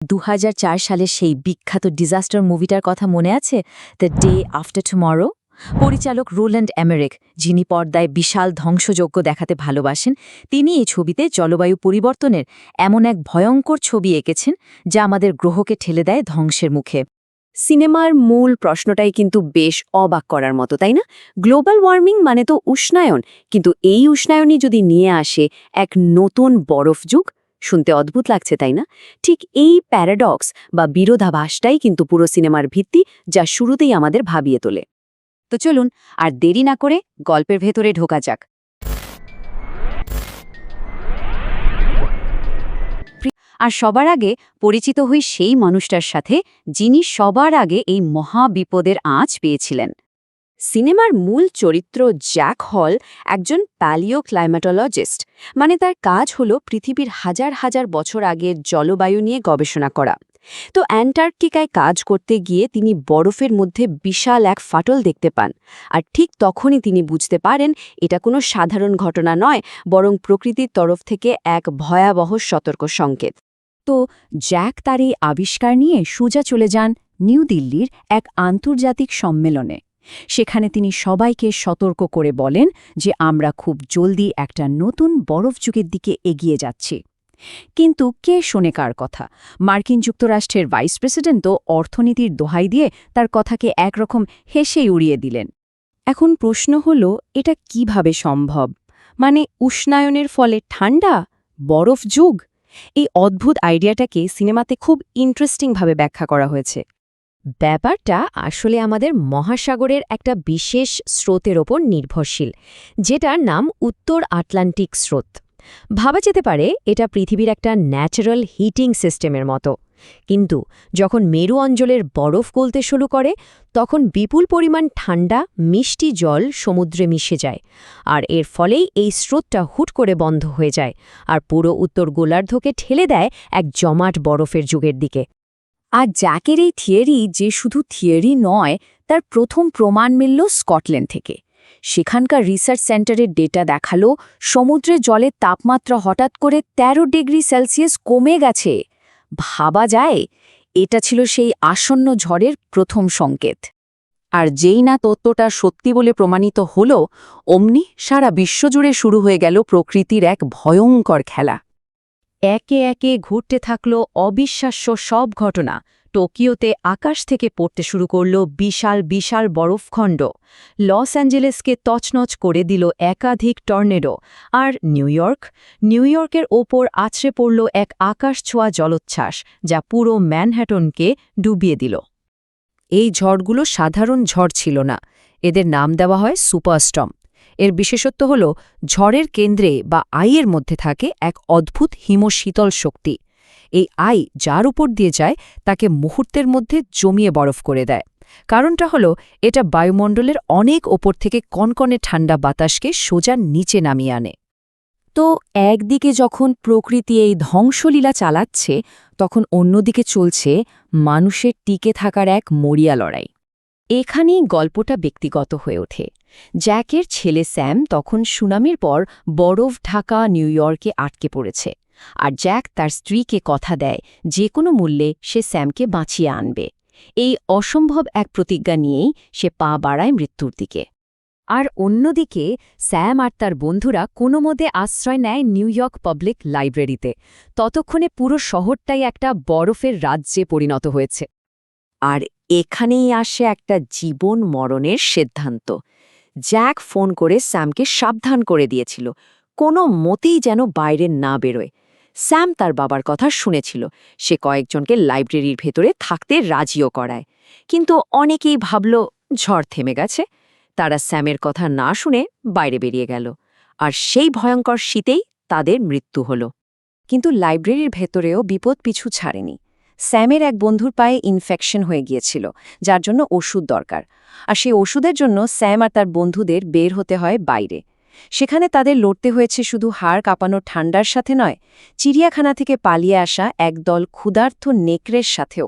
2004 সালের সেই বিখ্যাত ডিজাস্টার মুভিটার কথা মনে আছে, দ্য ডে আফটার টুমরো? পরিচালক রোল্যান্ড এমেরিক, যিনি পর্দায় বিশাল ধ্বংসযজ্ঞ দেখাতে ভালোবাসেন, তিনি এই ছবিতে জলবায়ু পরিবর্তনের এমন এক ভয়ঙ্কর ছবি এঁকেছেন যা আমাদের গ্রহকে ঠেলে দেয় ধ্বংসের মুখে। সিনেমার মূল প্রশ্নটাই কিন্তু বেশ অবাক করার মতো, তাই না? গ্লোবাল ওয়ার্মিং মানে তো উষ্ণায়ন, কিন্তু এই উষ্ণায়নই যদি নিয়ে আসে এক নতুন বরফ যুগ, শুনতে অদ্ভুত লাগছে তাই না? ঠিক এই প্যারাডক্স বা বিরোধাভাসটাই কিন্তু পুরো সিনেমার ভিত্তি, যা শুরুতেই আমাদের ভাবিয়ে তোলে। তো চলুন আর দেরি না করে গল্পের ভেতরে ঢোকা যাক। আর সবার আগে পরিচিত হই সেই মানুষটার সাথে, যিনি সবার আগে এই মহা বিপদের আঁচ পেয়েছিলেন। সিনেমার মূল চরিত্র জ্যাক হল একজন প্যালিও ক্লাইমেটোলজিস্ট, মানে তার কাজ হলো পৃথিবীর হাজার হাজার বছর আগের জলবায়ু নিয়ে গবেষণা করা। তো অ্যান্টার্কটিকায় কাজ করতে গিয়ে তিনি বরফের মধ্যে বিশাল এক ফাটল দেখতে পান, আর ঠিক তখনই তিনি বুঝতে পারেন এটা কোনো সাধারণ ঘটনা নয়, বরং প্রকৃতির তরফ থেকে এক ভয়াবহ সতর্ক সংকেত। তো জ্যাক তার এই আবিষ্কার নিয়ে সোজা চলে যান নিউ দিল্লির এক আন্তর্জাতিক সম্মেলনে। সেখানে তিনি সবাইকে সতর্ক করে বলেন যে আমরা খুব জলদি একটা নতুন বরফ যুগের দিকে এগিয়ে যাচ্ছি। কিন্তু কে শোনে কার কথা? মার্কিন যুক্তরাষ্ট্রের ভাইস প্রেসিডেন্ট তো অর্থনীতির দোহাই দিয়ে তার কথাকে একরকম হেসেই উড়িয়ে দিলেন। এখন প্রশ্ন হলো, এটা কিভাবে সম্ভব? মানে উষ্ণায়নের ফলে ঠান্ডা, বরফ যুগ? এই অদ্ভুত আইডিয়াটাকে সিনেমাতে খুব ইন্টারেস্টিংভাবে ব্যাখ্যা করা হয়েছে। ব্যাপারটা আসলে আমাদের মহাসাগরের একটা বিশেষ স্রোতের ওপর নির্ভরশীল, যেটার নাম উত্তর আটলান্টিক স্রোত। ভাবা যেতে পারে এটা পৃথিবীর একটা ন্যাচারাল হিটিং সিস্টেমের মতো। কিন্তু যখন মেরু অঞ্চলের বরফ গলতে শুরু করে, তখন বিপুল পরিমাণ ঠান্ডা মিষ্টি জল সমুদ্রে মিশে যায়, আর এর ফলেই এই স্রোতটা হুট করে বন্ধ হয়ে যায় আর পুরো উত্তর গোলার্ধকে ঠেলে দেয় এক জমাট বরফের যুগের দিকে। আর জ্যাকের এই থিওরি যে শুধু থিওরি নয়, তার প্রথম প্রমাণ মিলল স্কটল্যান্ড থেকে। সেখানকার রিসার্চ সেন্টারের ডেটা দেখালো সমুদ্রের জলের তাপমাত্রা হঠাৎ করে 13 ডিগ্রি সেলসিয়াস কমে গেছে। ভাবা যায়, এটা ছিল সেই আসন্ন ঝড়ের প্রথম সংকেত। আর যেই না তত্ত্বটা সত্যি বলে প্রমাণিত হল, অমনি সারা বিশ্বজুড়ে শুরু হয়ে গেল প্রকৃতির এক ভয়ঙ্কর খেলা। একে একে ঘুরতে থাকল অবিশ্বাস্য সব ঘটনা। টোকিওতে আকাশ থেকে পড়তে শুরু করল বিশাল বিশাল বরফখণ্ড। লস অ্যাঞ্জেলেসকে তছনছ করে দিল একাধিক টর্নেডো। আর নিউইয়র্কের ওপর আছড়ে পড়ল এক আকাশ ছোঁয়া জলোচ্ছ্বাস, যা পুরো ম্যানহ্যাটনকে ডুবিয়ে দিল। এই ঝড়গুলো সাধারণ ঝড় ছিল না, এদের নাম দেওয়া হয় সুপারস্টর্ম। এর বিশেষত্ব হল ঝড়ের কেন্দ্রে বা আইয়ের মধ্যে থাকে এক অদ্ভুত হিমশীতল শক্তি। এই আই যার উপর দিয়ে যায় তাকে মুহূর্তের মধ্যে জমিয়ে বরফ করে দেয়। কারণটা হল এটা বায়ুমণ্ডলের অনেক ওপর থেকে কনকনে ঠান্ডা বাতাসকে সোজা নিচে নামিয়ে আনে। তো একদিকে যখন প্রকৃতি এই ধ্বংসলীলা চালাচ্ছে, তখন অন্যদিকে চলছে মানুষের টিকে থাকার এক মরিয়া লড়াই। এখানেই গল্পটা ব্যক্তিগত হয়ে ওঠে। জ্যাকের ছেলে স্যাম তখন সুনামির পর বরফ ঢাকা নিউইয়র্কে আটকে পড়েছে, আর জ্যাক তার স্ত্রীকে কথা দেয় যে কোনো মূল্যে সে স্যামকে বাঁচিয়ে আনবে। এই অসম্ভব এক প্রতিজ্ঞা নিয়েই সে পা বাড়ায় মৃত্যুর দিকে। আর অন্যদিকে স্যাম আর তার বন্ধুরা কোনোমতে আশ্রয় নেয় নিউইয়র্ক পাবলিক লাইব্রেরিতে। ততক্ষণে পুরো শহরটাই একটা বরফের রাজ্যে পরিণত হয়েছে। আর এখানেই আসে একটা জীবন মরণের সিদ্ধান্ত। জ্যাক ফোন করে স্যামকে সাবধান করে দিয়েছিল কোনো মতেই যেন বাইরে না বেরোয়। স্যাম তার বাবার কথা শুনেছিল, সে কয়েকজনকে লাইব্রেরির ভেতরে থাকতে রাজিও করায়। কিন্তু অনেকেই ভাবল ঝড় থেমে গেছে, তারা স্যামের কথা না শুনে বাইরে বেরিয়ে গেল। আর সেই ভয়ঙ্কর শীতেই তাদের মৃত্যু হল। কিন্তু লাইব্রেরির ভেতরেও বিপদ পিছু ছাড়েনি। স্যামের এক বন্ধুর পায়ে ইনফেকশন হয়ে গিয়েছিল, যার জন্য ওষুধ দরকার। আর সেই ওষুধের জন্য স্যাম আর তার বন্ধুদের বের হতে হয় বাইরে। সেখানে তাদের লড়তে হয়েছে শুধু হাড় কাঁপানো ঠান্ডার সাথে নয়, চিড়িয়াখানা থেকে পালিয়ে আসা একদল ক্ষুধার্ত নেকড়ের সাথেও।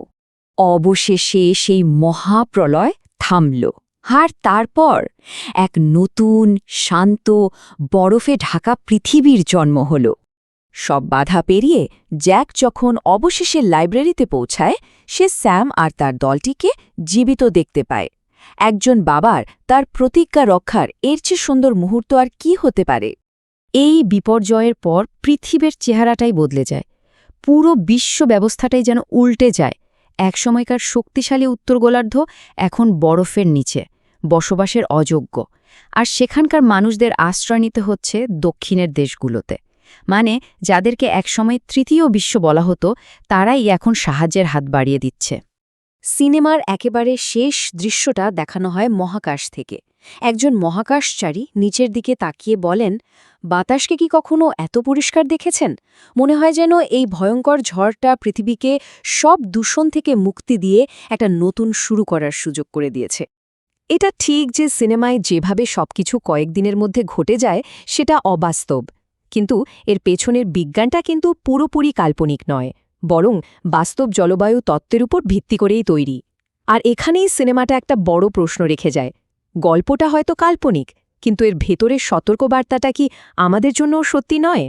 অবশেষে সেই মহাপ্রলয় থামল, আর তারপর এক নতুন শান্ত বরফে ঢাকা পৃথিবীর জন্ম হল। সব বাধা পেরিয়ে জ্যাক যখন অবশেষে লাইব্রেরিতে পৌঁছায় সে স্যাম আর তার দলটিকে জীবিত দেখতে পায়। একজন বাবার তার প্রতিজ্ঞা রক্ষার এর চেয়ে সুন্দর মুহূর্ত আর কি হতে পারে। এই বিপর্যয়ের পর পৃথিবীর চেহারাটাই বদলে যায়। পুরো বিশ্ব ব্যবস্থাটাই যেন উল্টে যায়। একসময়কার শক্তিশালী উত্তর গোলার্ধ এখন বরফের নিচে, বসবাসের অযোগ্য। আর সেখানকার মানুষদের আশ্রয় নিতে হচ্ছে দক্ষিণের দেশগুলোতে। মানে যাদেরকে একসময় তৃতীয় বিশ্ব বলা হতো, তারাই এখন সাহায্যের হাত বাড়িয়ে দিচ্ছে। সিনেমার একেবারে শেষ দৃশ্যটা দেখানো হয় মহাকাশ থেকে। একজন মহাকাশচারী নিচের দিকে তাকিয়ে বলেন, বাতাসকে কি কখনো এত পরিষ্কার দেখেছেন? মনে হয় যেন এই ভয়ঙ্কর ঝড়টা পৃথিবীকে সব দূষণ থেকে মুক্তি দিয়ে একটা নতুন শুরু করার সুযোগ করে দিয়েছে। এটা ঠিক যে সিনেমায় যেভাবে সবকিছু কয়েকদিনের মধ্যে ঘটে যায় সেটা অবাস্তব, কিন্তু এর পেছনের বিজ্ঞানটা কিন্তু পুরোপুরি কাল্পনিক নয়, বরং বাস্তব জলবায়ু তত্ত্বের উপর ভিত্তি করেই তৈরি। আর এখানেই সিনেমাটা একটা বড় প্রশ্ন রেখে যায়। গল্পটা হয়তো কাল্পনিক, কিন্তু এর ভেতরের সতর্কবার্তাটা কি আমাদের জন্য সত্যি নয়?